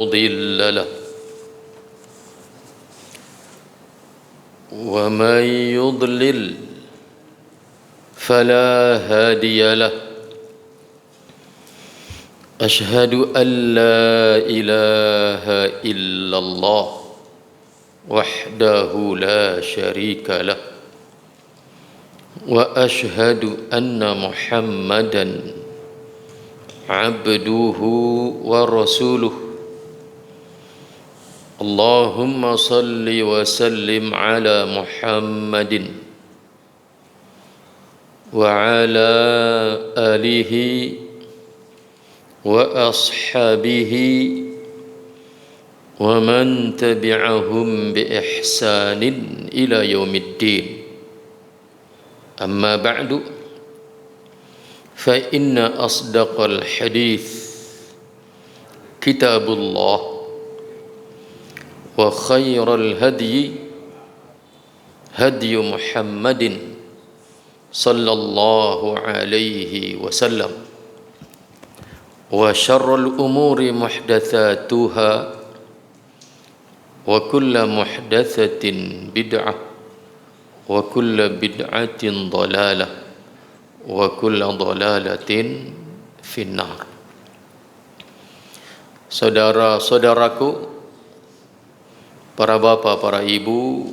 مضل له ومن يضلل فلا هادي له أشهد أن لا إله إلا الله وحده لا شريك له وأشهد أن محمدا عبده ورسوله اللهم صل وسلم على محمد وعلى آله وأصحابه ومن تبعهم بإحسان إلى يوم الدين أما بعد فإن أصدق الحديث كتاب الله وخير الهدي هدي محمد صلى الله عليه وسلم وشر الأمور محدثاتها وكل محدثة بدعة وكل بدعة ضلالة وكل ضلالة في النار. Saudara-saudaraku, para bapak, para ibu,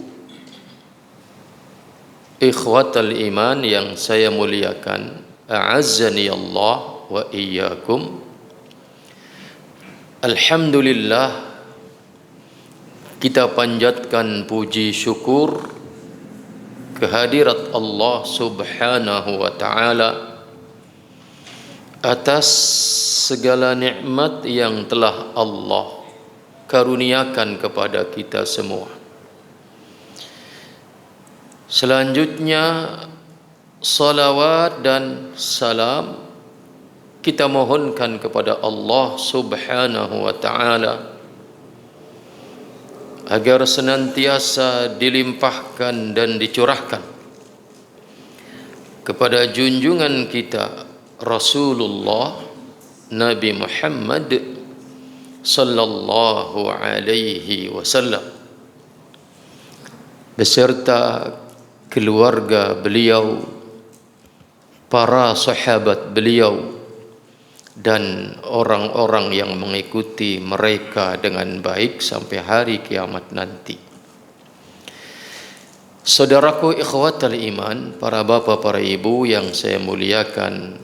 ikhwatal iman yang saya muliakan, a'azzani Allah wa iyyakum. Alhamdulillah, kita panjatkan puji syukur kehadirat Allah Subhanahu wa taala atas segala nikmat yang telah Allah karuniakan kepada kita semua. Selanjutnya salawat dan salam kita mohonkan kepada Allah Subhanahu wa taala agar senantiasa dilimpahkan dan dicurahkan kepada junjungan kita Rasulullah Nabi Muhammad sallallahu alaihi wasallam beserta keluarga beliau, para sahabat beliau, dan orang-orang yang mengikuti mereka dengan baik sampai hari kiamat nanti. Saudaraku ikhwatal iman, para bapak, para ibu yang saya muliakan,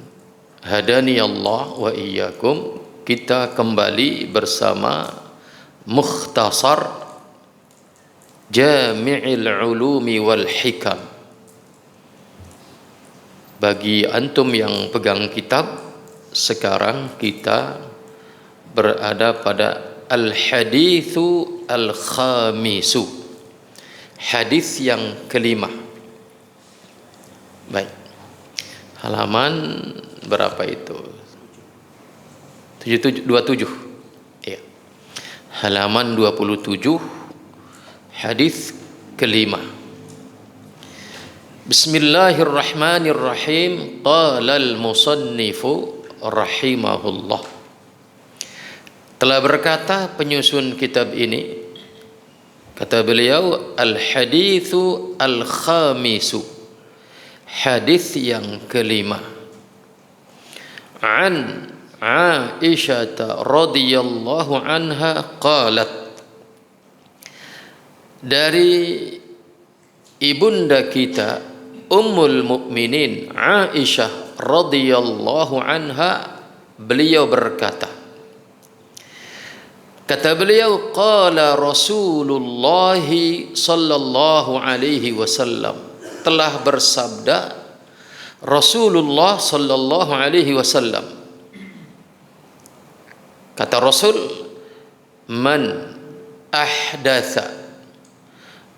hadani Allah wa iyyakum. Kita kembali bersama Mukhtasar Jami'il Ulumi wal Hikam. Bagi antum yang pegang kitab, sekarang kita berada pada Al-Hadithu Al-Khamisu, hadis yang kelima. Baik, halaman berapa itu? 27. Ya. Halaman 27, hadis kelima. Bismillahirrahmanirrahim. Qala al-musannifu rahimahullah. Telah berkata penyusun kitab ini, kata beliau, al-hadithu al-khamisu, hadis yang kelima. An Aisyah radhiyallahu anha qalat, dari ibunda kita Ummul Mukminin Aisyah radhiyallahu anha, beliau berkata, kata beliau, qala Rasulullah sallallahu alaihi wasallam, telah bersabda Rasulullah sallallahu alaihi wasallam. Kata Rasul, man ahdatha,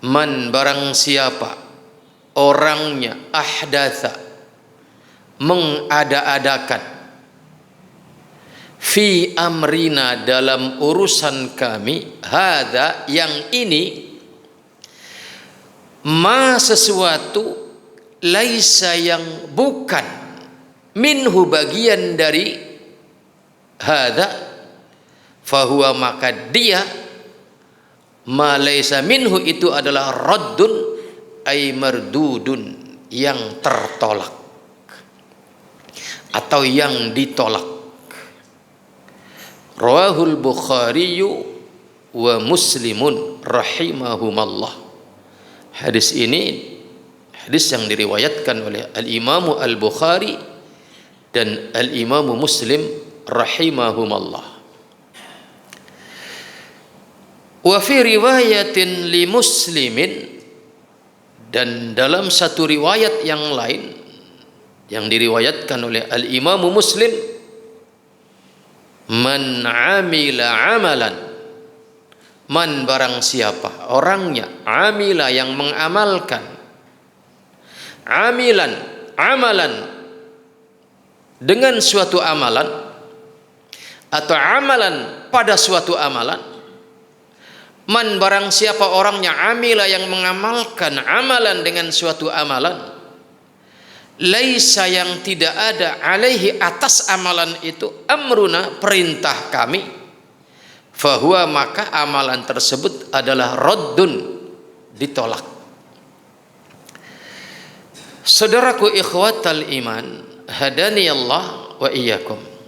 man barang siapa, orangnya, ahdatha, mengada-adakan, fi amrina, dalam urusan kami, hadza, yang ini, ma, sesuatu, laisa, yang bukan, minhu, bagian dari, hadza, fahuwa maka dia ma laisa minhu itu adalah raddun ay mardudun, yang tertolak atau yang ditolak. Rawahul Bukhari wa Muslimun rahimahumallah. Hadis ini hadis yang diriwayatkan oleh Al-Imamu Al-Bukhari dan Al-Imamu Muslim rahimahumallah. Wa fi riwayatin li Muslimin, dan dalam satu riwayat yang lain yang diriwayatkan oleh Al-Imamu Muslim, man amila amalan, man barang siapa orangnya, amila yang mengamalkan, amilan amalan dengan suatu amalan atau amalan pada suatu amalan, man barang siapa orangnya amila yang mengamalkan amalan dengan suatu amalan, laisa yang tidak ada alaihi atas amalan itu amruna perintah kami, fahuwa maka amalan tersebut adalah raddun ditolak. Saudaraku ikhwatal iman, hadani Allah wa iyyakum.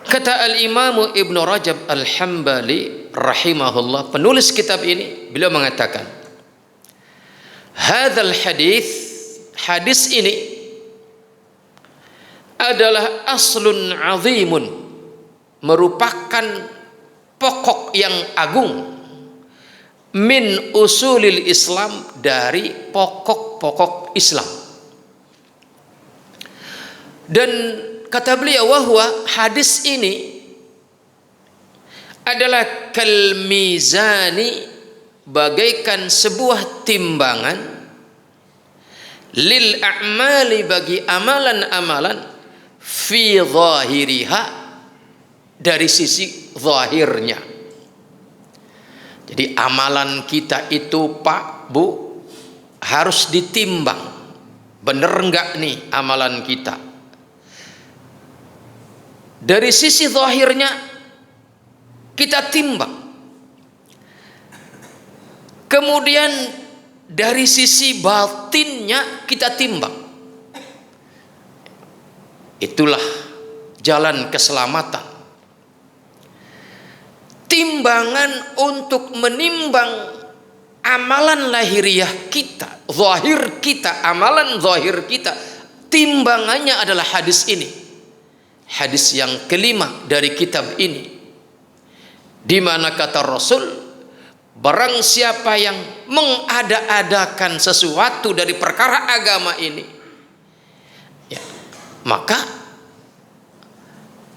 Kata Al-Imamu Ibnu Rajab Al-Hambali rahimahullah, penulis kitab ini, beliau mengatakan, hadzal hadis, hadis ini adalah aslun azimun, merupakan pokok yang agung, min usulil Islam, dari pokok-pokok Islam. Dan kata beliau, wahwa hadis ini adalah kal mizani, bagaikan sebuah timbangan, lil a'mali bagi amalan-amalan, fi zahiriha dari sisi zahirnya. Jadi amalan kita itu Pak Bu harus ditimbang, bener enggak nih amalan kita. Dari sisi zahirnya kita timbang, kemudian dari sisi batinnya kita timbang. Itulah jalan keselamatan. Timbangan untuk menimbang amalan lahiriah kita, zahir kita, amalan zahir kita, timbangannya adalah hadis ini. Hadis yang kelima dari kitab ini, di mana kata Rasul, barang siapa yang mengada-adakan sesuatu dari perkara agama ini, ya, maka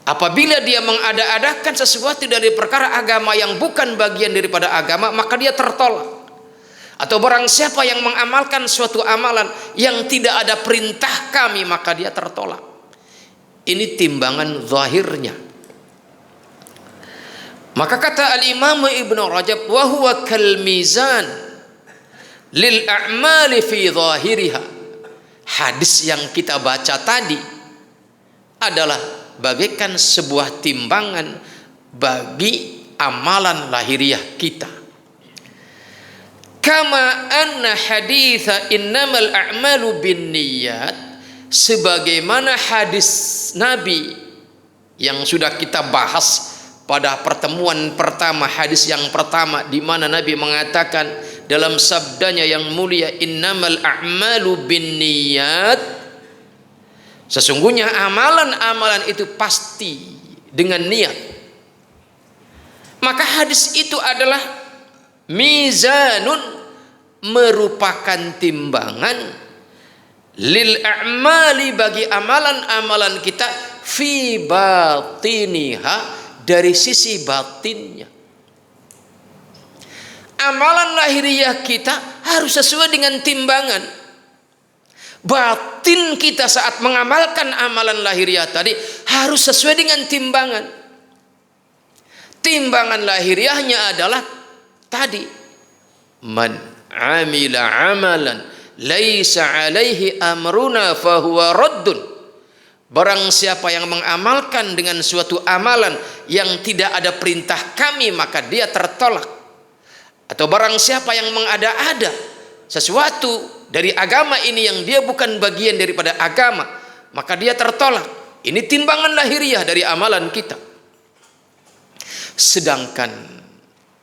apabila dia mengada-adakan sesuatu dari perkara agama yang bukan bagian daripada agama, maka dia tertolak. Atau barang siapa yang mengamalkan suatu amalan yang tidak ada perintah kami, maka dia tertolak. Ini timbangan zahirnya. Maka kata Al-Imam Ibnu Rajab, wa huwa kal mizan lil a'mali fi zahiriha. Hadis yang kita baca tadi adalah bagaikan sebuah timbangan bagi amalan lahiriah kita. Kama anna haditha innamal a'malu binniyat, sebagaimana hadis Nabi yang sudah kita bahas pada pertemuan pertama, hadis yang pertama, di mana Nabi mengatakan dalam sabdanya yang mulia, innamal a'malu binniyat, sesungguhnya amalan-amalan itu pasti dengan niat. Maka hadis itu adalah mizanun, merupakan timbangan, lil a'mali bagi amalan-amalan kita, fi batiniha dari sisi batinnya. Amalan lahiriah kita harus sesuai dengan timbangan. Batin kita saat mengamalkan amalan lahiriah tadi harus sesuai dengan timbangan. Timbangan lahiriahnya adalah tadi, man amila amalan laisa alaihi amruna fahuwa raddun. Barang siapa yang mengamalkan dengan suatu amalan yang tidak ada perintah kami, maka dia tertolak. Atau barang siapa yang mengada-ada sesuatu dari agama ini yang dia bukan bagian daripada agama, maka dia tertolak. Ini timbangan lahiriah dari amalan kita. Sedangkan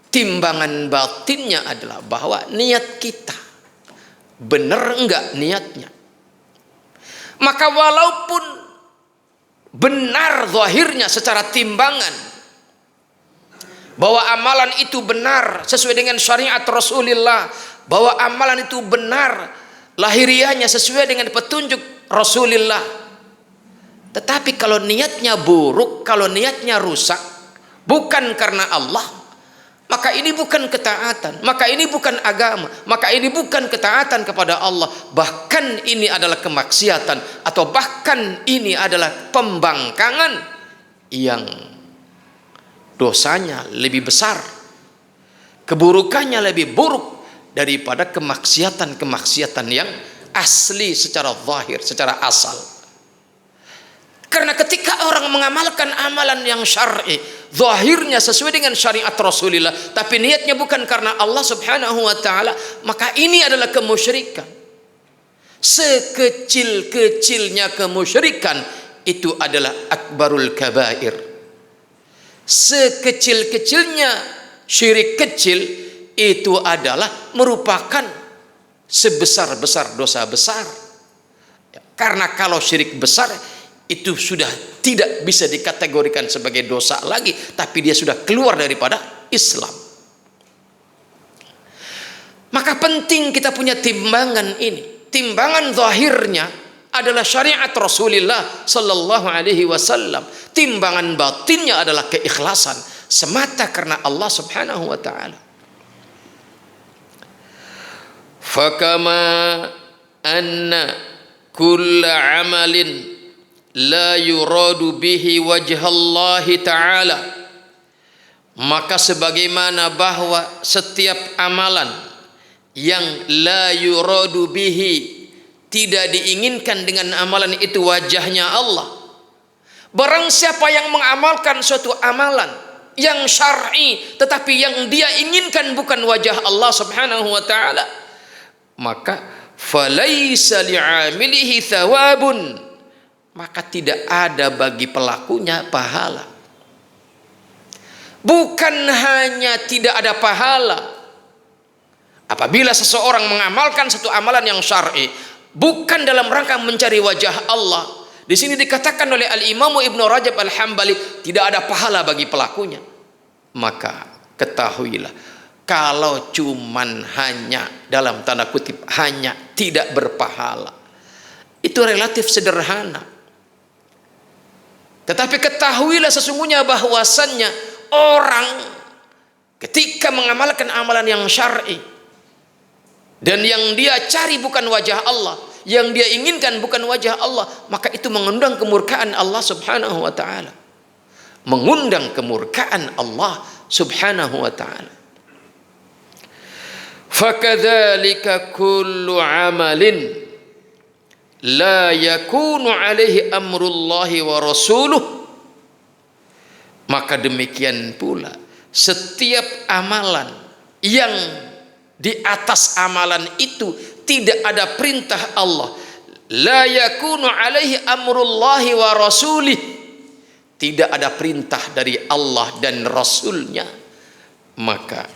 timbangan batinnya adalah bahwa niat kita benar enggak niatnya. Maka walaupun benar zahirnya secara timbangan bahwa amalan itu benar sesuai dengan syariat Rasulullah, bahwa amalan itu benar lahiriahnya sesuai dengan petunjuk Rasulullah, tetapi kalau niatnya buruk, kalau niatnya rusak, bukan karena Allah, maka ini bukan ketaatan, maka ini bukan agama, maka ini bukan ketaatan kepada Allah, bahkan ini adalah kemaksiatan, atau bahkan ini adalah pembangkangan yang dosanya lebih besar, keburukannya lebih buruk daripada kemaksiatan-kemaksiatan yang asli secara zahir, secara asal. Karena ketika orang mengamalkan amalan yang syar'i, zahirnya sesuai dengan syariat Rasulullah, tapi niatnya bukan karena Allah Subhanahu wa taala, maka ini adalah kemusyrikan. Sekecil-kecilnya kemusyrikan itu adalah akbarul kabair. Sekecil-kecilnya syirik kecil itu adalah merupakan sebesar-besar dosa besar. Karena kalau syirik besar itu sudah tidak bisa dikategorikan sebagai dosa lagi, tapi dia sudah keluar daripada Islam. Maka penting kita punya timbangan ini. Timbangan zahirnya adalah syariat Rasulullah sallallahu alaihi wasallam. Timbangan batinnya adalah keikhlasan semata karena Allah Subhanahu wa taala. Fakama anna kulla amalin la yuradu bihi wajhallahi ta'ala, maka sebagaimana bahwa setiap amalan yang la yuradu bihi, tidak diinginkan dengan amalan itu wajahnya Allah. Barang siapa yang mengamalkan suatu amalan yang syar'i tetapi yang dia inginkan bukan wajah Allah Subhanahu wa ta'ala, maka falaisa li'amilihi thawabun, maka tidak ada bagi pelakunya pahala. Bukan hanya tidak ada pahala apabila seseorang mengamalkan satu amalan yang syar'i bukan dalam rangka mencari wajah Allah. Di sini dikatakan oleh Al-Imam Ibnu Rajab Al-Hambali tidak ada pahala bagi pelakunya. Maka ketahuilah, kalau cuman hanya dalam tanda kutip hanya tidak berpahala, itu relatif sederhana. Tetapi ketahuilah sesungguhnya bahwasannya orang ketika mengamalkan amalan yang syar'i dan yang dia cari bukan wajah Allah, yang dia inginkan bukan wajah Allah, maka itu mengundang kemurkaan Allah Subhanahu wa taala. Mengundang kemurkaan Allah Subhanahu wa taala. Fakadzalika kullu amalin la yakunu alaihi amrullahi wa rasuluh, maka demikian pula setiap amalan yang di atas amalan itu tidak ada perintah Allah, la yakunu alaihi amrullahi wa rasulih, tidak ada perintah dari Allah dan Rasulnya, maka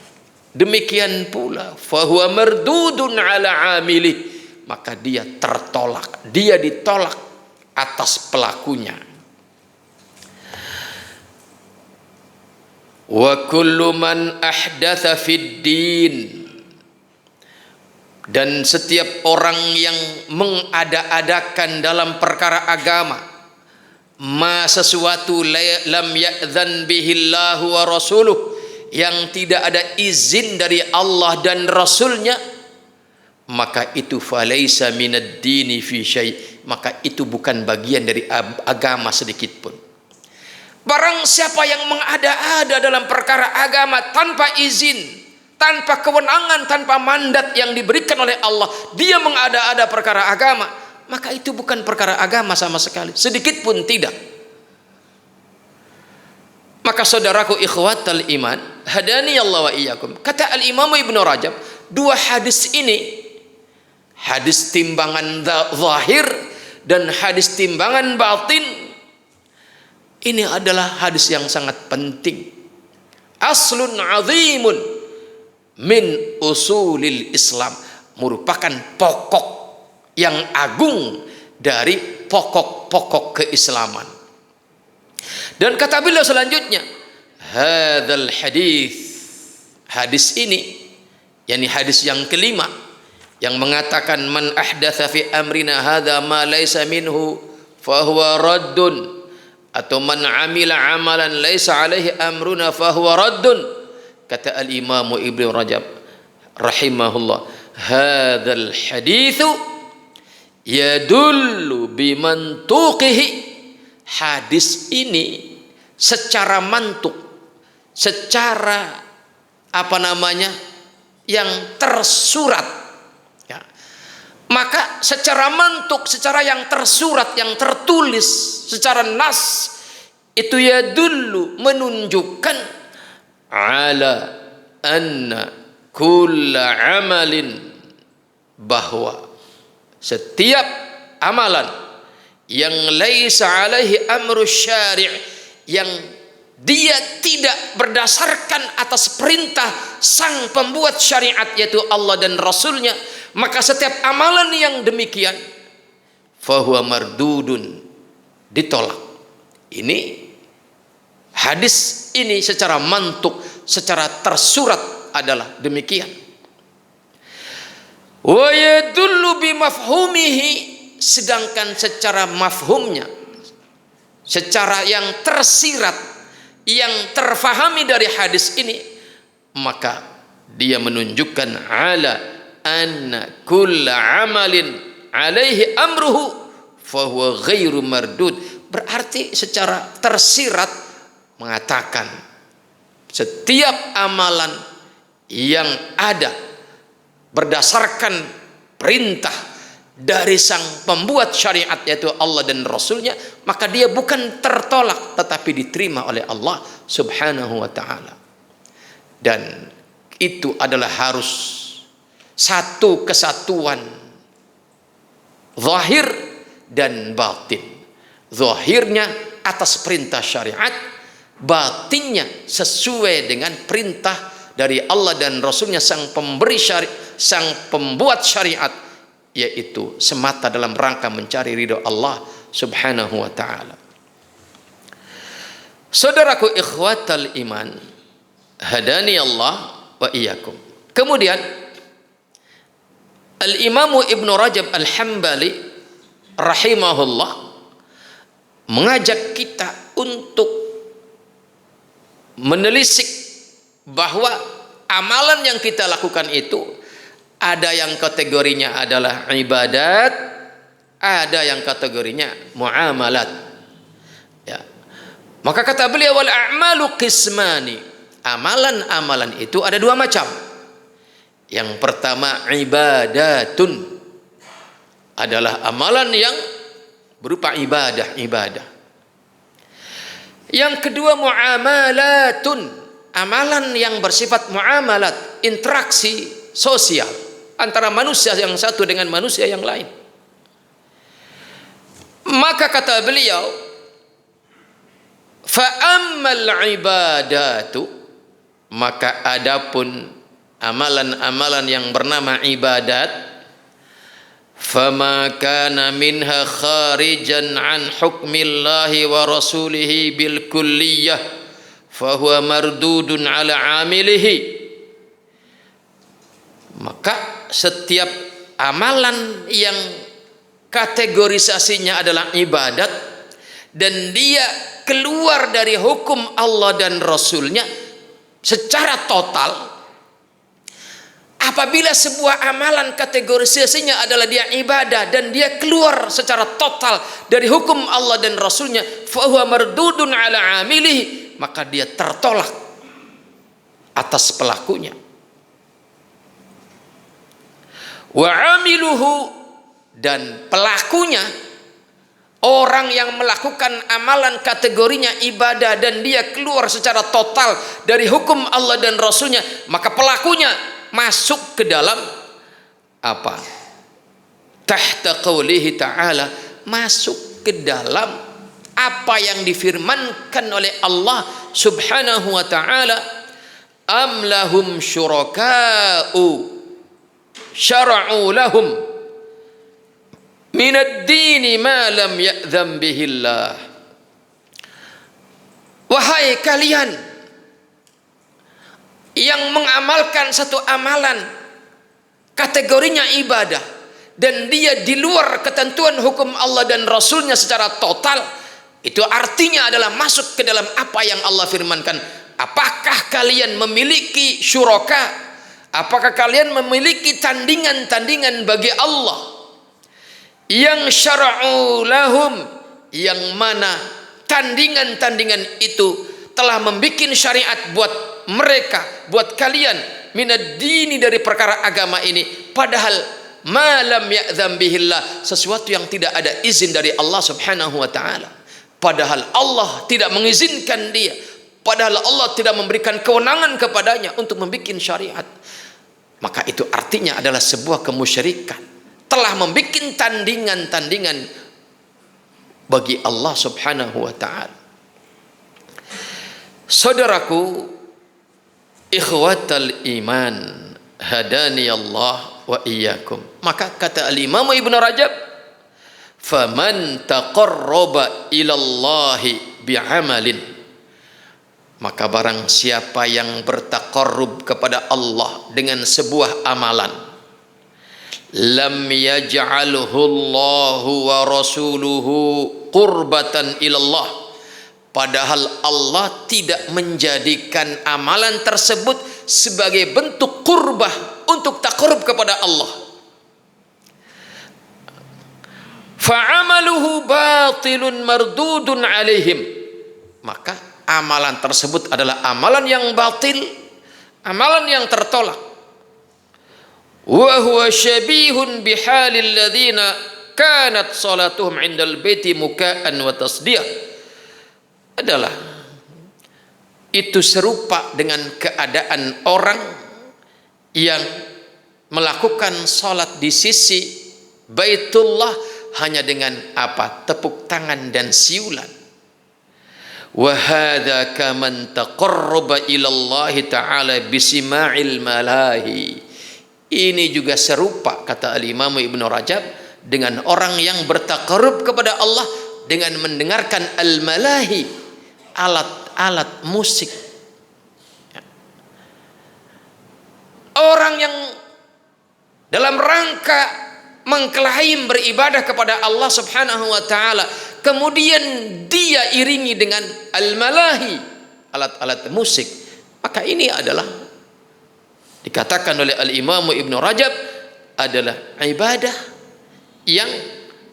demikian pula fahuwa mardudun ala amilih, maka dia tertolak, dia ditolak atas pelakunya. Wa kullu man ahdatha fid din, dan setiap orang yang mengada-adakan dalam perkara agama ma sesuatu lam ya'dzan bihillahu wa rasuluh, yang tidak ada izin dari Allah dan Rasulnya, maka itu falaisa minad dini fi syai', maka itu bukan bagian dari agama sedikit pun. Barang siapa yang mengada-ada dalam perkara agama tanpa izin, tanpa kewenangan, tanpa mandat yang diberikan oleh Allah, dia mengada-ada perkara agama, maka itu bukan perkara agama sama sekali, sedikit pun tidak. Maka saudaraku ikhwatal iman, hadani Allah wa iyyakum. Kata Al-Imam Ibnu Rajab, dua hadis ini, hadis timbangan zahir dan hadis timbangan batin, ini adalah hadis yang sangat penting. Aslun azimun min usulil Islam, merupakan pokok yang agung dari pokok-pokok keislaman. Dan kata beliau selanjutnya, hadzal hadis, hadis ini, yakni hadis yang kelima yang mengatakan man ahdatsa fi amrina hadza ma laisa minhu fa huwa raddun, atau man amila amalan laisa alaihi amruna fa huwa raddun. Kata Al-Imam Ibnu Rajab rahimahullah, hadzal haditsu yadullu bimantuqihi. Hadis ini secara mantuk, secara yang tersurat, ya. Maka secara mantuk, secara yang tersurat, yang tertulis, secara nas, itu yadullu, menunjukkan ala anna kulla amalin, bahwa setiap amalan yang laisa alaihi amru syari', yang dia tidak berdasarkan atas perintah sang pembuat syariat yaitu Allah dan Rasulnya, maka setiap amalan yang demikian fahuwa mardudun, ditolak. Ini hadis ini secara mantuk, secara tersurat adalah demikian. Wa yadullu bimafhumihi, sedangkan secara mafhumnya, secara yang tersirat, yang terfahami dari hadis ini, maka dia menunjukkan ala anna kulla amalin alaihi amruhu fahuwa ghairu mardud. Berarti secara tersirat mengatakan setiap amalan yang ada berdasarkan perintah dari sang pembuat syariat yaitu Allah dan Rasulnya, maka dia bukan tertolak tetapi diterima oleh Allah subhanahu wa ta'ala. Dan itu adalah harus satu kesatuan zahir dan batin. Zahirnya atas perintah syariat, batinnya sesuai dengan perintah dari Allah dan Rasulnya sang pemberi syariat, sang pembuat syariat, yaitu semata dalam rangka mencari ridho Allah subhanahu wa ta'ala. Saudaraku ikhwatal iman, hadani Allah wa iyyakum. Kemudian Al-Imam Ibnu Rajab Al-Hambali rahimahullah mengajak kita untuk menelisik bahwa amalan yang kita lakukan itu ada yang kategorinya adalah ibadat, ada yang kategorinya muamalat. Ya. Maka kata beliau, wal a'malu qismani. Amalan-amalan itu ada dua macam. Yang pertama ibadatun, adalah amalan yang berupa ibadah. Yang kedua muamalatun, amalan yang bersifat muamalat, interaksi sosial antara manusia yang satu dengan manusia yang lain. Maka kata beliau, fa ammal ibadatu, maka adapun amalan-amalan yang bernama ibadat, fama kana minha kharijan an hukmillahi wa rasulihi bil kulliyah fahuwa mardudun ala amilihi. Maka setiap amalan yang kategorisasinya adalah ibadat dan dia keluar dari hukum Allah dan Rasulnya secara total, apabila sebuah amalan kategorisasinya adalah dia ibadah dan dia keluar secara total dari hukum Allah dan Rasulnya, fahuwa mardudun ala amilihi, maka dia tertolak atas pelakunya. Wa amiluhu dan pelakunya, orang yang melakukan amalan kategorinya ibadah dan dia keluar secara total dari hukum Allah dan Rasulnya, maka pelakunya masuk ke dalam apa? Tahta qawlihi ta'ala, masuk ke dalam apa yang difirmankan oleh Allah subhanahu wa ta'ala, am lahum syuraka'u syara'u lahum minad dini ma lam ya'zam bihillah. Wahai kalian yang mengamalkan satu amalan kategorinya ibadah dan dia di luar ketentuan hukum Allah dan Rasulnya secara total, itu artinya adalah masuk ke dalam apa yang Allah firmankan. Apakah kalian memiliki syuraka? Apakah kalian memiliki tandingan-tandingan bagi Allah yang syara'u lahum, yang mana tandingan-tandingan itu telah membuat syariat buat mereka, buat kalian, minad dini, dari perkara agama ini, padahal malam ya'zam bihillah, sesuatu yang tidak ada izin dari Allah subhanahu wa ta'ala, padahal Allah tidak mengizinkan dia, padahal Allah tidak memberikan kewenangan kepadanya untuk membuat syariat. Maka itu artinya adalah sebuah kemusyrikan, telah membuat tandingan-tandingan bagi Allah subhanahu wa ta'ala. Saudaraku, ikhwatal iman, hadani Allah wa iyyakum. Maka kata al-Imam Ibnu Rajab, faman taqarraba ilallahi bi'amalin, maka barang siapa yang bertaqarrub kepada Allah dengan sebuah amalan, lam yaj'alhu Allahu wa rasuluhu qurbatan ilallah, padahal Allah tidak menjadikan amalan tersebut sebagai bentuk qurbah untuk taqarrub kepada Allah, fa'amaluhu batilun mardudun alaihim, maka amalan tersebut adalah amalan yang batil, amalan yang tertolak. Wa huwa syabihun bihalil ladzina kanat salatuhum indal baiti muka'an wa tasdiyah, adalah itu serupa dengan keadaan orang yang melakukan salat di sisi Baitullah hanya dengan apa? Tepuk tangan dan siulan. Wa hadza kaman taqarraba ila Allah taala bisima'il malahi. Ini juga serupa, kata al-Imam Ibnu Rajab, dengan orang yang bertaqarrub kepada Allah dengan mendengarkan al-malahi, alat-alat musik. Orang yang dalam rangka mengklaim beribadah kepada Allah subhanahu wa ta'ala, kemudian dia iringi dengan al-malahi, alat-alat musik, maka ini adalah dikatakan oleh al-Imam Ibnu Rajab adalah ibadah yang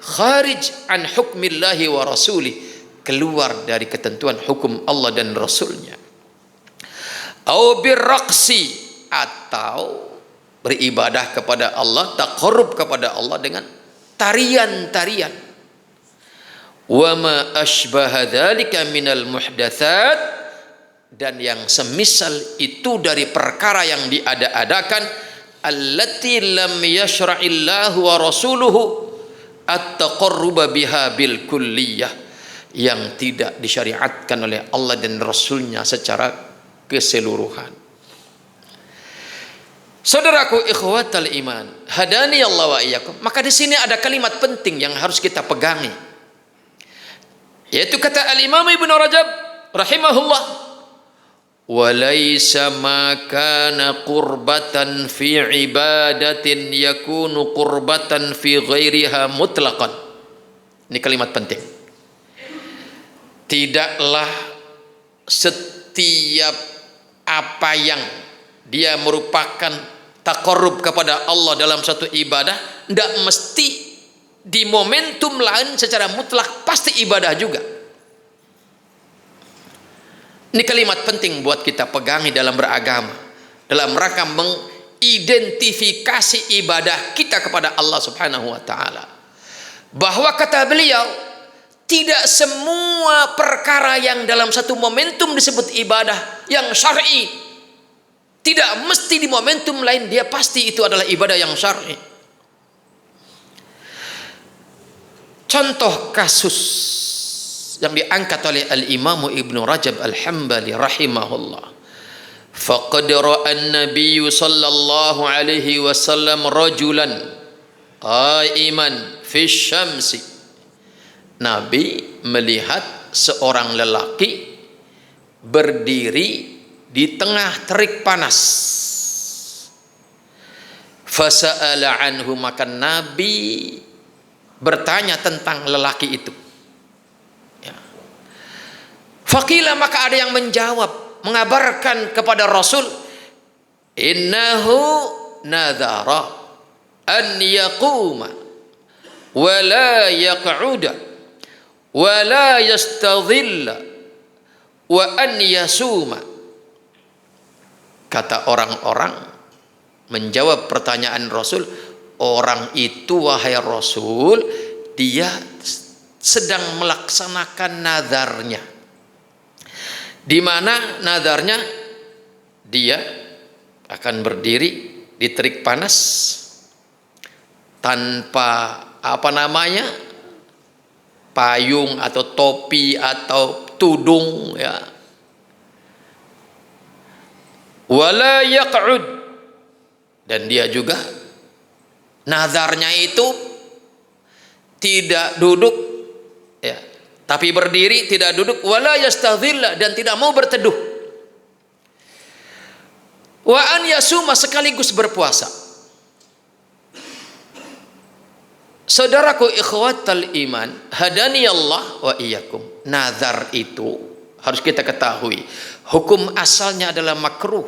kharij an hukmillahi wa rasulih, keluar dari ketentuan hukum Allah dan Rasulnya. Au birraqsi, atau beribadah kepada Allah, taqarrub kepada Allah dengan tarian-tarian. Wa ma asbaha dzalika minal muhdatsat, dan yang semisal itu dari perkara yang diada-adakan, allati lam yashra'illahu wa rasuluhu at-taqarruba biha bil kulliyah, yang tidak disyariatkan oleh Allah dan Rasulnya secara keseluruhan. Saudaraku ikhwatal iman, hadani Allah wa iyyakum. Maka di sini ada kalimat penting yang harus kita pegangi, yaitu kata al-Imam Ibnu Rajab rahimahullah, walaysa ma kana qurbatan fi ibadatin yakunu qurbatan fi ghairiha mutlaqan. Ini kalimat penting. Tidaklah setiap apa yang dia merupakan taqarrub kepada Allah dalam satu ibadah, tidak mesti di momentum lain secara mutlak pasti ibadah juga. Ini kalimat penting buat kita pegangi dalam beragama, dalam rangka identifikasi ibadah kita kepada Allah Subhanahu wa taala. Bahwa kata beliau, tidak semua perkara yang dalam satu momentum disebut ibadah yang syar'i, tidak mesti di momentum lain dia pasti itu adalah ibadah yang syar'i. Contoh kasus yang diangkat oleh Al-Imam Ibnu Rajab Al-Hambali rahimahullah. Faqad ra'a an-nabiy sallallahu alaihi wasallam rajulan qa'iman fi syamsi. Nabi melihat seorang lelaki berdiri di tengah terik panas. Fasa'ala anhu, maka Nabi bertanya tentang lelaki itu. Faqila, maka ada yang menjawab, mengabarkan kepada Rasul, innahu nadhara an yaquma wa la yaq'uda wa la yastadhilla wa an yasuma. Kata orang-orang menjawab pertanyaan Rasul, orang itu wahai Rasul, dia sedang melaksanakan nadarnya. Di mana nadarnya? Dia akan berdiri di terik panas tanpa payung atau topi atau tudung, ya. Wala yaq'ud, dan dia juga nadarnya itu tidak duduk, ya, tapi berdiri, tidak duduk. Wala yastadhilla, dan tidak mau berteduh. Wa an yasuma, sekaligus berpuasa. Saudaraku ikhwatal iman, hadani Allah wa iyyakum. Nazar itu harus kita ketahui, hukum asalnya adalah makruh.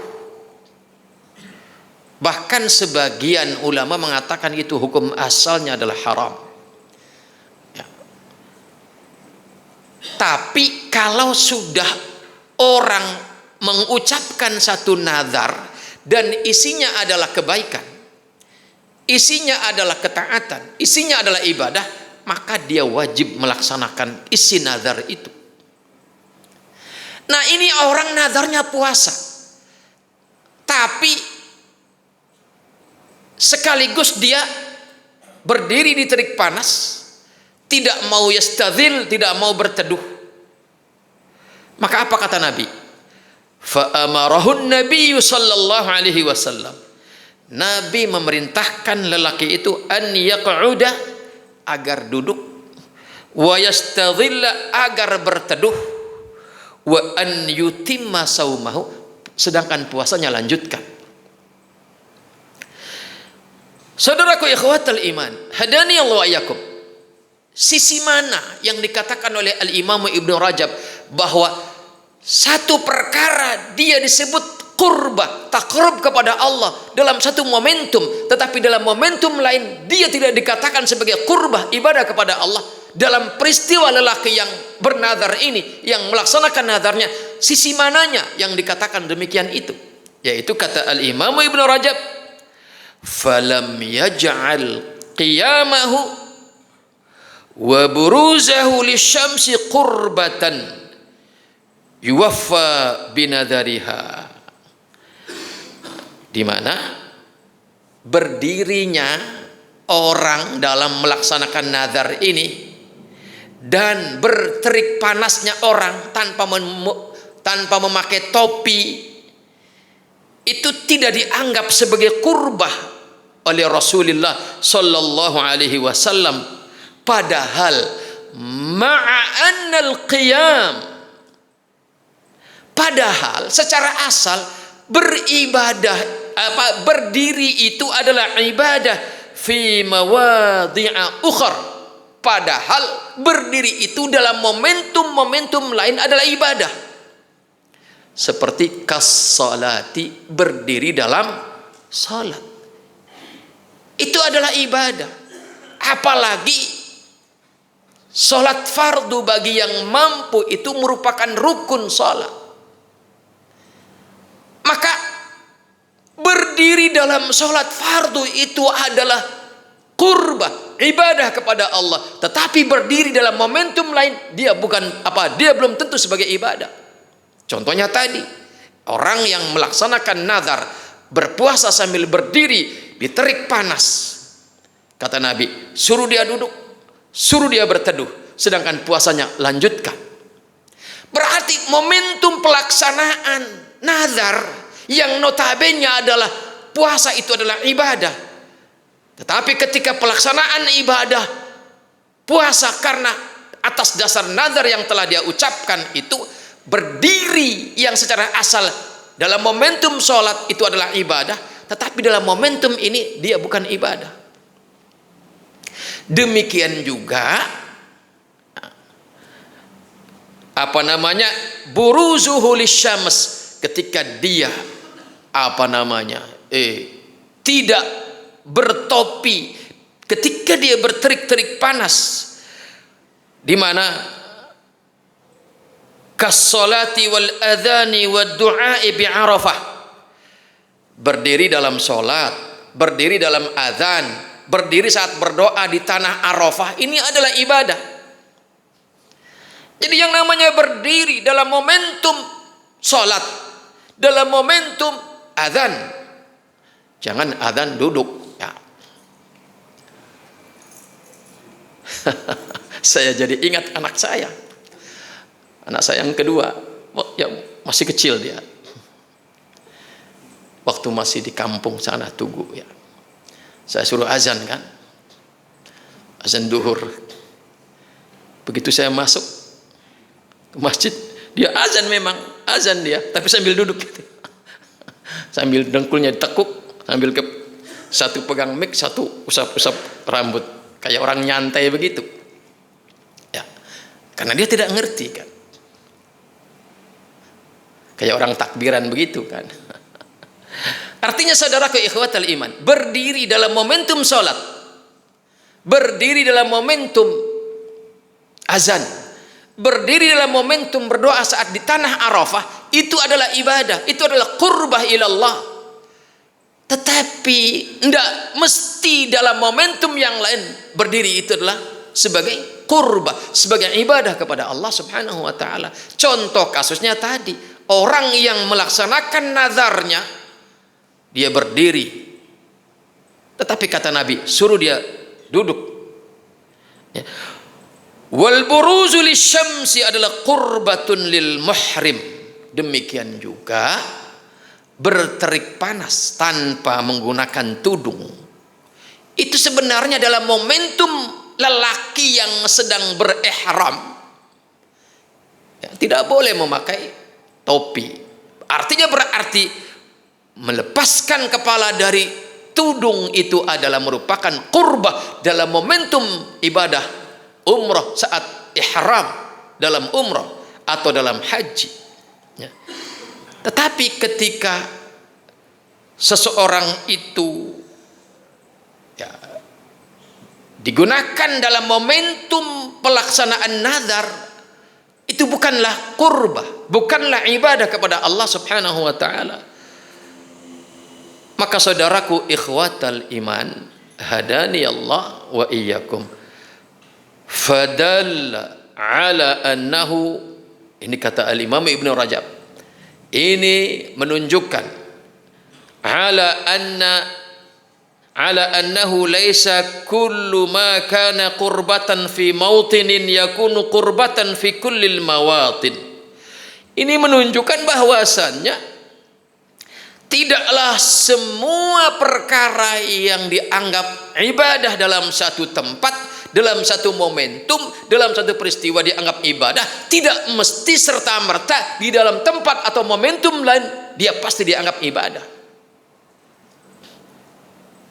Bahkan sebagian ulama mengatakan itu hukum asalnya adalah haram. Tapi kalau sudah orang mengucapkan satu nazar dan isinya adalah kebaikan, isinya adalah ketaatan, isinya adalah ibadah, maka dia wajib melaksanakan isi nazar itu. Nah, ini orang nazarnya puasa, tapi sekaligus dia berdiri di terik panas, tidak mau yastadzil, tidak mau berteduh. Maka apa kata Nabi? Fa amarahun Nabi sallallahu alaihi wasallam. Nabi memerintahkan lelaki itu an yaq'uda, agar duduk, wa yastadzilla, agar berteduh, wa an yutimma saumahu, sedangkan puasanya lanjutkan. Saudaraku ikhwatal iman, hadani Allah wa iyyakum. Sisi mana yang dikatakan oleh Al-Imam Ibnu Rajab bahwa satu perkara dia disebut qurbah, takrub kepada Allah dalam satu momentum, tetapi dalam momentum lain dia tidak dikatakan sebagai qurbah, ibadah kepada Allah. Dalam peristiwa lelaki yang bernazar ini, yang melaksanakan nazarnya, sisi mananya yang dikatakan demikian itu? Yaitu kata Al-Imam Ibnu Rajab, falam yaj'al qiyamahu wa buruzahu lisyamsi qurbatan yuwaffa binadariha. Di mana berdirinya orang dalam melaksanakan nazar ini dan berterik panasnya orang tanpa memakai topi, itu tidak dianggap sebagai qurbah oleh Rasulullah sallallahu alaihi wasallam. Padahal ma'annal qiyam, padahal secara asal berdiri itu adalah ibadah fi mawadhi'a ukhar. Padahal berdiri itu dalam momentum-momentum lain adalah ibadah. Seperti kas-salati, berdiri dalam salat, itu adalah ibadah. Apalagi salat fardu bagi yang mampu itu merupakan rukun salat. Maka berdiri berdiri dalam sholat fardu itu adalah qurbah, ibadah kepada Allah. Tetapi berdiri dalam momentum lain, dia dia belum tentu sebagai ibadah. Contohnya tadi, orang yang melaksanakan nazar, berpuasa sambil berdiri di terik panas. Kata Nabi, suruh dia duduk, suruh dia berteduh, sedangkan puasanya lanjutkan. Berarti momentum pelaksanaan nazar yang notabene adalah puasa itu adalah ibadah. Tetapi ketika pelaksanaan ibadah puasa karena atas dasar nazar yang telah dia ucapkan itu, berdiri yang secara asal dalam momentum sholat itu adalah ibadah, tetapi dalam momentum ini dia bukan ibadah. Demikian juga buruzuhu lisyams, ketika dia tidak bertopi, ketika dia berterik-terik panas, di mana kas-salati wal adhani wad du'a'i bi Arafah, berdiri dalam salat, berdiri dalam azan, berdiri saat berdoa di tanah Arafah, ini adalah ibadah. Jadi yang namanya berdiri dalam momentum salat, dalam momentum azan, jangan azan duduk ya. Saya jadi ingat anak saya yang kedua, yang masih kecil dia, waktu masih di kampung sana Tugu ya, saya suruh azan kan, azan duhur. Begitu saya masuk ke masjid, dia azan, memang azan dia, tapi sambil duduk gitu. Sambil dengkulnya ditekuk, sambil satu pegang mic, satu usap-usap rambut, kayak orang nyantai begitu ya, karena dia tidak ngerti kan, kayak orang takbiran begitu kan. Artinya saudaraku ikhwatal iman, berdiri dalam momentum sholat, berdiri dalam momentum azan, berdiri dalam momentum berdoa saat di tanah Arafah, itu adalah ibadah, itu adalah qurbah ilallah. Tetapi tidak mesti dalam momentum yang lain berdiri itu adalah sebagai qurbah, sebagai ibadah kepada Allah subhanahu wa ta'ala. Contoh kasusnya tadi, orang yang melaksanakan nazarnya, dia berdiri, tetapi kata Nabi suruh dia duduk ya. Wal buruzu lisyamsi adalah qurbatun lil muhrim. Demikian juga berterik panas tanpa menggunakan tudung, itu sebenarnya dalam momentum lelaki yang sedang berihram ya, tidak boleh memakai topi. Artinya berarti melepaskan kepala dari tudung itu adalah merupakan qurbah dalam momentum ibadah umrah saat ihram dalam umrah atau dalam haji ya. Tetapi ketika seseorang itu ya, digunakan dalam momentum pelaksanaan nazar, itu bukanlah qurbah, bukanlah ibadah kepada Allah subhanahu wa ta'ala. Maka saudaraku ikhwatal iman, hadani Allah wa iyyakum, fadalla ala annahu, ini kata al-Imam Ibnu Rajab, ini menunjukkan ala annahu laisa kullu ma kana qurbatan fi mautinin yakunu qurbatan fi kullil mawatin. Ini menunjukkan bahwasannya tidaklah semua perkara yang dianggap ibadah dalam satu tempat, dalam satu momentum, dalam satu peristiwa dianggap ibadah, tidak mesti serta-merta di dalam tempat atau momentum lain dia pasti dianggap ibadah.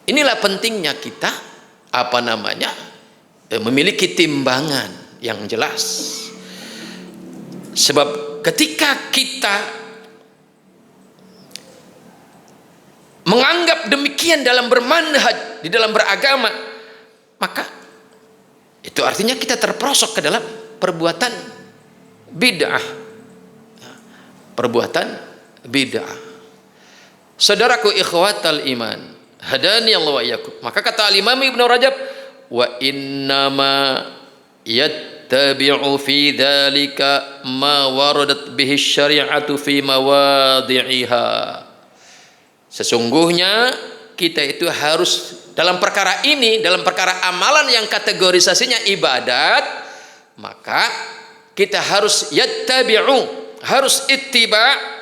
Inilah pentingnya kita memiliki timbangan yang jelas. Sebab ketika kita menganggap demikian dalam bermanhaj, di dalam beragama, maka itu artinya kita terperosok ke dalam perbuatan bid'ah. Perbuatan bid'ah. Saudaraku ikhwatal iman, hadani Allah wa iyyakum. Maka kata Al-Imam Ibnu Rajab, wa innama yattabi'u fi dzalika ma waradat bihi syari'atu fi mawadhi'iha. Sesungguhnya kita itu harus dalam perkara ini, dalam perkara amalan yang kategorisasinya ibadat, maka kita harus yattabi'u, harus ittiba'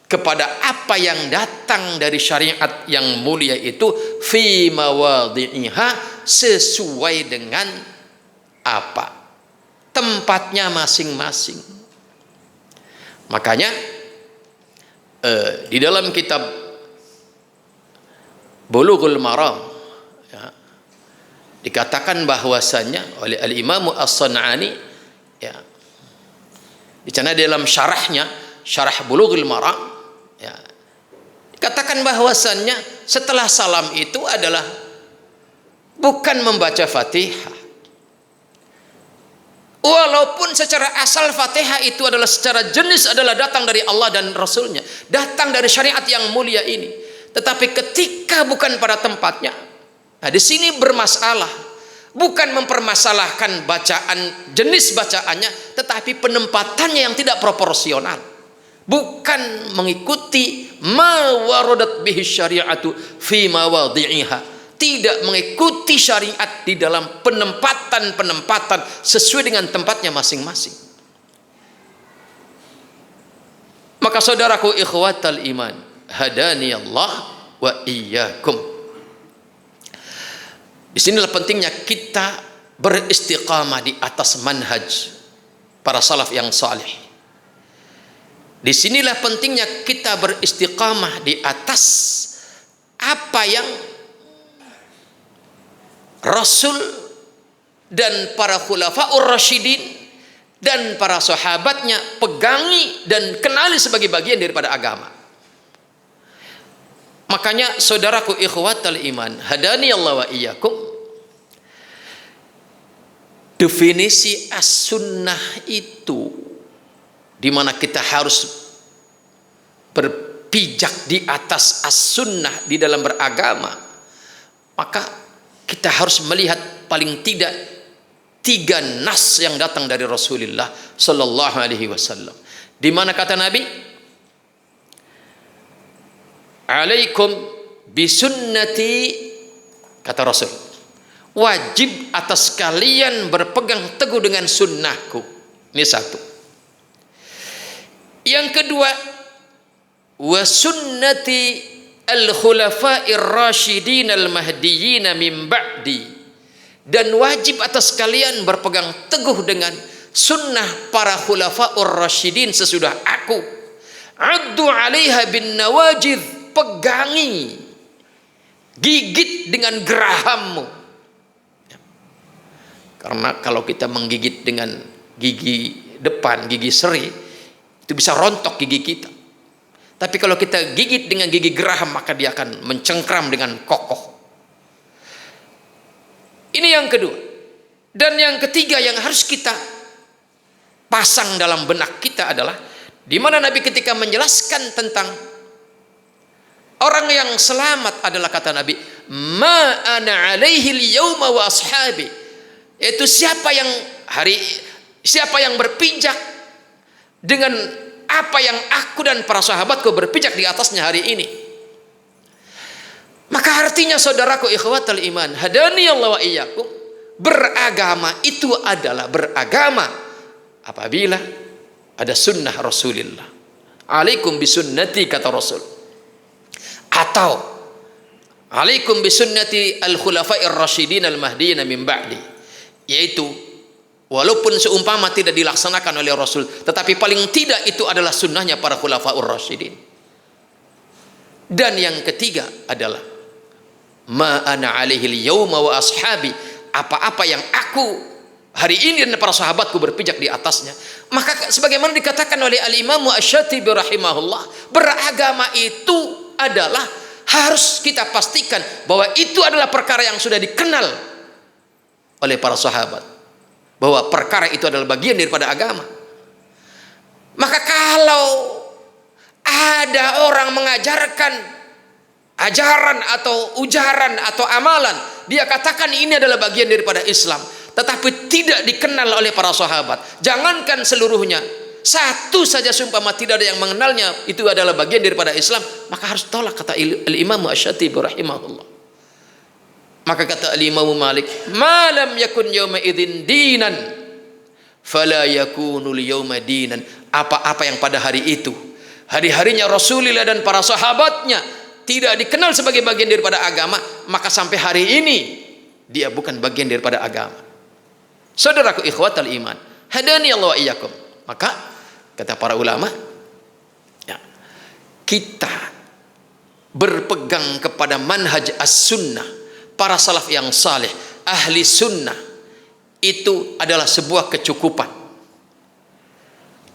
kepada apa yang datang dari syariat yang mulia itu fi mawadhi'iha, sesuai dengan apa tempatnya masing-masing. Makanya di dalam kitab Bulughul Maram ya, dikatakan bahwasannya oleh Al-Imam As-San'ani ya, di sana dalam syarahnya, syarah Bulughul Maram ya, katakan bahwasannya setelah salam itu adalah bukan membaca Fatihah, walaupun secara asal Fatihah itu adalah secara jenis adalah datang dari Allah dan Rasulnya, datang dari syariat yang mulia ini, tetapi ketika bukan pada tempatnya, nah di sini bermasalah, bukan mempermasalahkan bacaan, jenis bacaannya, tetapi penempatannya yang tidak proporsional, bukan mengikuti ma waradat bihi syari'atu fi mawadhi'iha, tidak mengikuti syariat di dalam penempatan-penempatan sesuai dengan tempatnya masing-masing. Maka saudaraku ikhwatal iman, hadani Allah wa iyyakum. Di sinilah pentingnya kita beristiqamah di atas manhaj para salaf yang saleh. Di sinilah pentingnya kita beristiqamah di atas apa yang Rasul dan para khulafaur rasyidin dan para sahabatnya pegangi dan kenali sebagai bagian daripada agama. Makanya saudaraku ikhwatal iman, hadani Allah wa iyyakum, definisi as-sunnah itu di mana kita harus berpijak di atas as-sunnah di dalam beragama, maka kita harus melihat paling tidak 3 nas yang datang dari Rasulullah sallallahu alaihi wasallam, di mana kata Nabi, alaikum bisunnati, kata Rasul, wajib atas kalian berpegang teguh dengan sunnahku. Ini satu. Yang kedua, wa sunnati al-khulafa'ir rasyidin al-mahdiyyin min ba'di, dan wajib atas kalian berpegang teguh dengan sunnah para khulafa'ur rasyidin sesudah aku. Addu 'alaiha bin nawajid, pegangi, gigit dengan gerahammu. Karena kalau kita menggigit dengan gigi depan, gigi seri, itu bisa rontok gigi kita. Tapi kalau kita gigit dengan gigi geraham, maka dia akan mencengkram dengan kokoh. Ini yang kedua. Dan yang ketiga yang harus kita pasang dalam benak kita adalah, di mana Nabi ketika menjelaskan tentang orang yang selamat adalah kata Nabi, ma ana alaihi al-yauma wa ashabi, yaitu siapa yang berpijak dengan apa yang aku dan para sahabatku berpijak di atasnya hari ini. Maka artinya saudaraku ikhwatal iman, hadani Allah wa iyyakum, beragama itu adalah beragama apabila ada sunnah Rasulullah. Alaikum bisunnati, kata Rasul, atau alaikum bisunnati al-khulafa'ir rasyidin al-mahdiyyin min ba'di, yaitu walaupun seumpama tidak dilaksanakan oleh Rasul, tetapi paling tidak itu adalah sunnahnya para khulafaur rasyidin. Dan yang ketiga adalah ma ana alaihi al-yauma wa ashabi, apa-apa yang aku hari ini dan para sahabatku berpijak di atasnya. Maka sebagaimana dikatakan oleh Al-Imam Asy-Syatibi rahimahullah, beragama itu adalah harus kita pastikan bahwa itu adalah perkara yang sudah dikenal oleh para sahabat, bahwa perkara itu adalah bagian daripada agama. Maka kalau ada orang mengajarkan ajaran atau ujaran atau amalan, dia katakan ini adalah bagian daripada Islam, tetapi tidak dikenal oleh para sahabat, jangankan seluruhnya, satu saja seumpama tidak ada yang mengenalnya itu adalah bagian daripada Islam, maka harus tolak, kata Al-Imam Asy-Syatibi rahimahullah. Maka kata Al-Imam Malik, malam yakun yawma idzin dinan fala yakunu liyawma dinan. Apa-apa yang pada hari itu, hari-harinya Rasulullah dan para sahabatnya tidak dikenal sebagai bagian daripada agama, maka sampai hari ini dia bukan bagian daripada agama. Saudaraku ikhwatal iman, hadani Allah wa iyyakum. Maka kata para ulama, ya, kita berpegang kepada manhaj as-sunnah, para salaf yang saleh, ahli sunnah, itu adalah sebuah kecukupan.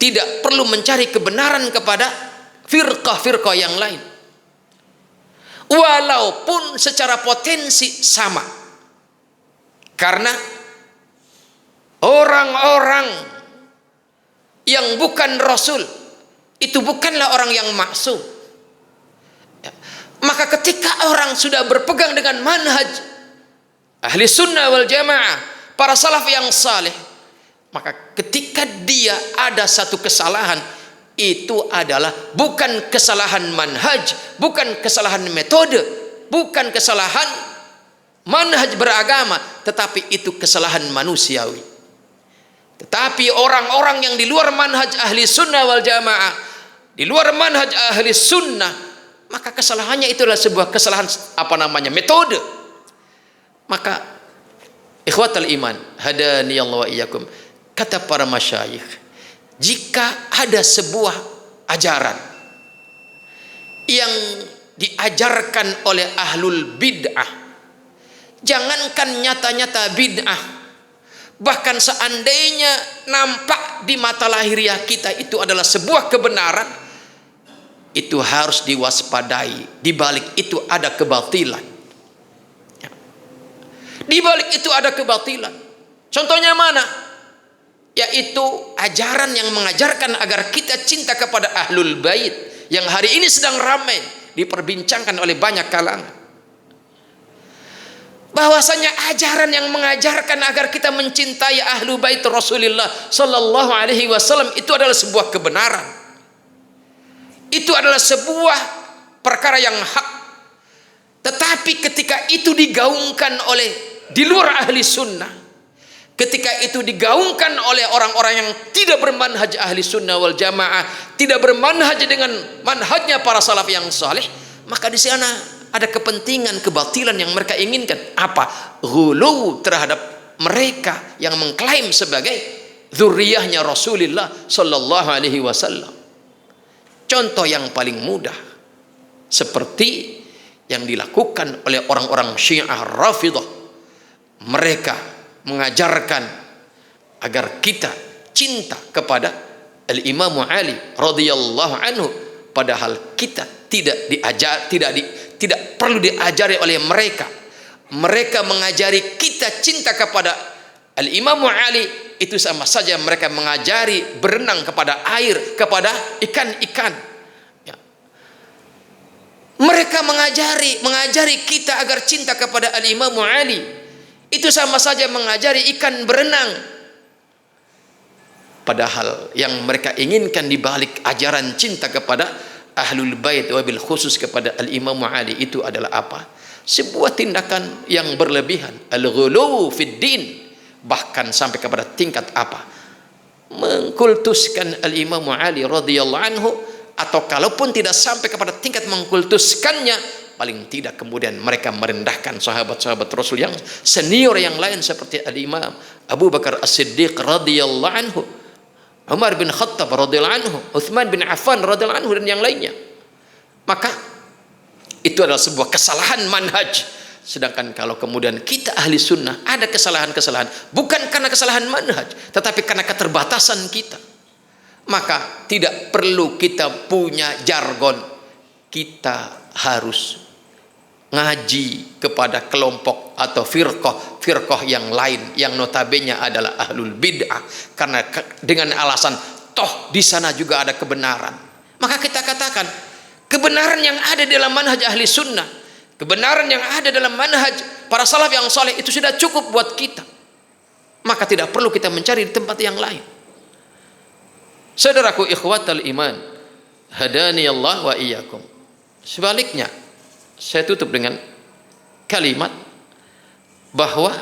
Tidak perlu mencari kebenaran kepada firqah-firqah yang lain, walaupun secara potensi sama. Karena orang-orang yang bukan Rasul itu bukanlah orang yang maksum. Maka ketika orang sudah berpegang dengan manhaj ahli sunnah wal jamaah, para salaf yang saleh, maka ketika dia ada satu kesalahan, itu adalah bukan kesalahan manhaj, bukan kesalahan metode, bukan kesalahan manhaj beragama, tetapi itu kesalahan manusiawi. Tetapi orang-orang yang di luar manhaj ahli sunnah wal jamaah, di luar manhaj ahli sunnah, maka kesalahannya itulah sebuah kesalahan metode. Maka ikhwatal iman, hadani Allah wa iyyakum, kata para masyayikh, jika ada sebuah ajaran yang diajarkan oleh ahlul bid'ah, jangankan nyata-nyata bid'ah, bahkan seandainya nampak di mata lahiriah kita itu adalah sebuah kebenaran, itu harus diwaspadai. Di balik itu ada kebatilan. Di balik itu ada kebatilan. Contohnya mana? Yaitu ajaran yang mengajarkan agar kita cinta kepada ahlul bait, yang hari ini sedang ramai diperbincangkan oleh banyak kalangan. Bahwasanya ajaran yang mengajarkan agar kita mencintai ahlul bait Rasulullah sallallahu alaihi wasallam itu adalah sebuah kebenaran. Itu adalah sebuah perkara yang hak. Tetapi ketika itu digaungkan oleh di luar ahli sunnah, ketika itu digaungkan oleh orang-orang yang tidak bermanhaj ahli sunnah wal jamaah, tidak bermanhaj dengan manhajnya para salaf yang saleh, maka di sana ada kepentingan, kebatilan yang mereka inginkan. Apa? Ghulu terhadap mereka yang mengklaim sebagai dzurriyyahnya Rasulullah sallallahu alaihi wasallam. Contoh yang paling mudah seperti yang dilakukan oleh orang-orang Syiah Rafidhah. Mereka mengajarkan agar kita cinta kepada Al-Imam Ali radhiyallahu anhu, padahal kita tidak perlu diajari oleh mereka. Mereka mengajari kita cinta kepada Al-Imam Ali, itu sama saja mereka mengajari berenang kepada air, kepada ikan-ikan. Ya. Mereka mengajari kita agar cinta kepada Al-Imam Ali, itu sama saja mengajari ikan berenang. Padahal yang mereka inginkan di balik ajaran cinta kepada Ahlul Bait, wabil khusus kepada Al-Imam Ali, itu adalah apa? Sebuah tindakan yang berlebihan, al-ghulu fid din. Bahkan sampai kepada tingkat apa? Mengkultuskan Al-Imam Ali radhiyallahu anhu, atau kalaupun tidak sampai kepada tingkat mengkultuskannya, paling tidak kemudian mereka merendahkan sahabat-sahabat Rasul yang senior yang lain seperti Al-Imam Abu Bakar As-Siddiq radhiyallahu anhu, Umar bin Khattab radhiyallahu anhu, Utsman bin Affan radhiyallahu anhu, dan yang lainnya. Maka itu adalah sebuah kesalahan manhaj. Sedangkan kalau kemudian kita ahli sunnah ada kesalahan-kesalahan, bukan karena kesalahan manhaj, tetapi karena keterbatasan kita, maka tidak perlu kita punya jargon. Kita harus ngaji kepada kelompok atau firqah yang lain yang notabene adalah ahlul bid'ah, karena dengan alasan toh di sana juga ada kebenaran. Maka kita katakan kebenaran yang ada dalam manhaj ahli sunnah, kebenaran yang ada dalam manhaj para salaf yang saleh itu sudah cukup buat kita. Maka tidak perlu kita mencari di tempat yang lain. Saudaraku ikhwatal iman, hadani Allah wa iyyakum. Sebaliknya, saya tutup dengan kalimat bahwa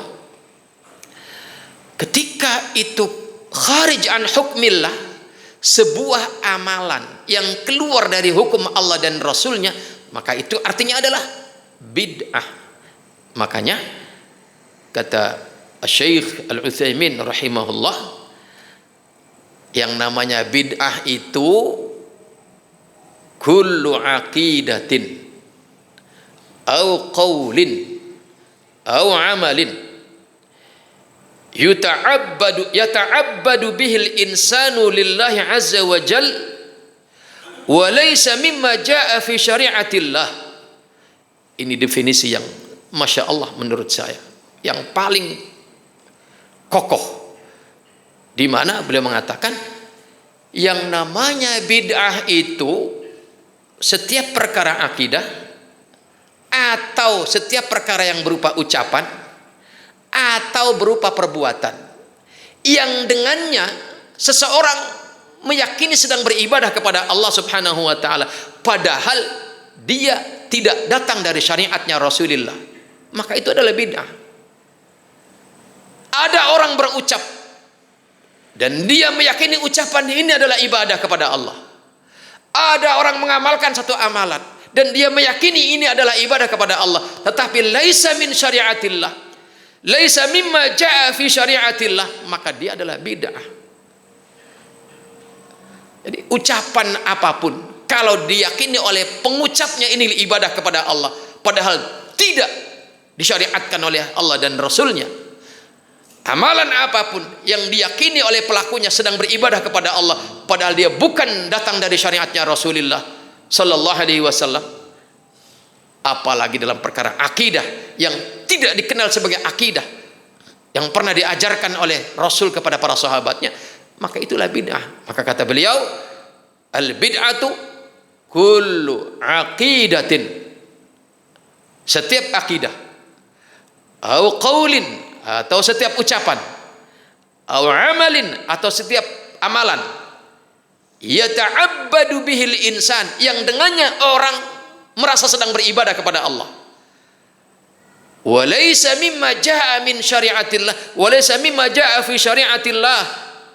ketika itu kharij an hukmillah, sebuah amalan yang keluar dari hukum Allah dan Rasulnya, maka itu artinya adalah bid'ah. Makanya kata Syekh Al-Utsaimin rahimahullah, yang namanya bid'ah itu kullu aqidatin au qaulin au amalin yata'abbadu bihil insanu lillahi azza wa jal wa laysa mimma jaa fi syari'atillah. Ini definisi yang Masya Allah menurut saya yang paling kokoh, di mana beliau mengatakan yang namanya bid'ah itu setiap perkara akidah atau setiap perkara yang berupa ucapan atau berupa perbuatan yang dengannya seseorang meyakini sedang beribadah kepada Allah Subhanahu wa taala padahal dia tidak datang dari syariatnya Rasulullah, maka itu adalah bid'ah. Ada orang berucap dan dia meyakini ucapan ini adalah ibadah kepada Allah. Ada orang mengamalkan satu amalan dan dia meyakini ini adalah ibadah kepada Allah, tetapi laisa min syariatillah, laisa mimma jaa fi syariatillah, maka dia adalah bid'ah. Jadi ucapan apapun kalau diyakini oleh pengucapnya ini ibadah kepada Allah padahal tidak disyariatkan oleh Allah dan Rasulnya, amalan apapun yang diyakini oleh pelakunya sedang beribadah kepada Allah padahal dia bukan datang dari syariatnya Rasulullah sallallahu alaihi wasallam, apalagi dalam perkara akidah yang tidak dikenal sebagai akidah yang pernah diajarkan oleh Rasul kepada para sahabatnya, maka itulah bid'ah. Maka kata beliau, al bid'atu kullu aqidatin, setiap akidah, au qaulin, atau setiap ucapan, au amalin, atau setiap amalan, yata'abbadu bihil insan, yang dengannya orang merasa sedang beribadah kepada Allah, walaysa mimma jaa min syariatillah, walaysa mimma jaa fi syariatillah,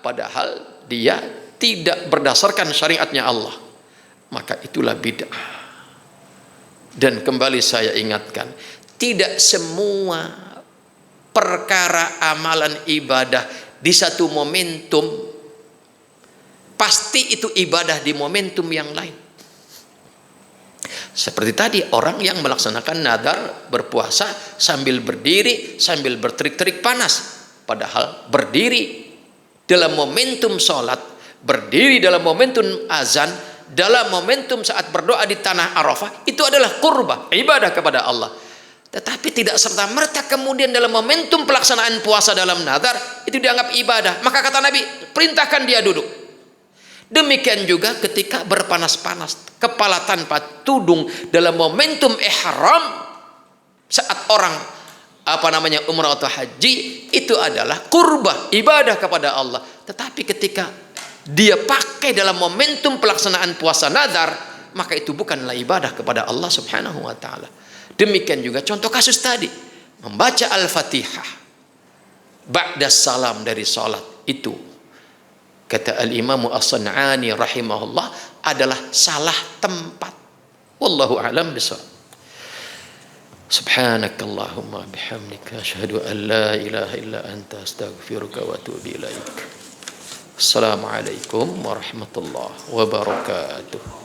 padahal dia tidak berdasarkan syariatnya Allah, maka itulah bid'ah. Dan kembali saya ingatkan, tidak semua perkara amalan ibadah di satu momentum pasti itu ibadah di momentum yang lain. Seperti tadi orang yang melaksanakan nadar berpuasa sambil berdiri, sambil berterik-terik panas, padahal berdiri dalam momentum sholat, berdiri dalam momentum azan, dalam momentum saat berdoa di tanah Arafah, itu adalah qurbah, ibadah kepada Allah. Tetapi tidak serta-merta kemudian dalam momentum pelaksanaan puasa dalam nadar itu dianggap ibadah. Maka kata Nabi, perintahkan dia duduk. Demikian juga ketika berpanas-panas, kepala tanpa tudung dalam momentum ihram saat orang umrah atau haji, itu adalah qurbah, ibadah kepada Allah. Tetapi ketika dia pakai dalam momentum pelaksanaan puasa nadar, maka itu bukanlah ibadah kepada Allah Subhanahu wa taala. Demikian juga contoh kasus tadi, membaca Al-Fatihah ba'da salam dari salat, itu kata Al-Imam As-San'ani rahimahullah adalah salah tempat. Wallahu a'lam bishawab. Subhanakallahumma bihamdika asyhadu an la ilaha illa anta astaghfiruka wa atubu ilaik. Assalamualaikum warahmatullahi wabarakatuh.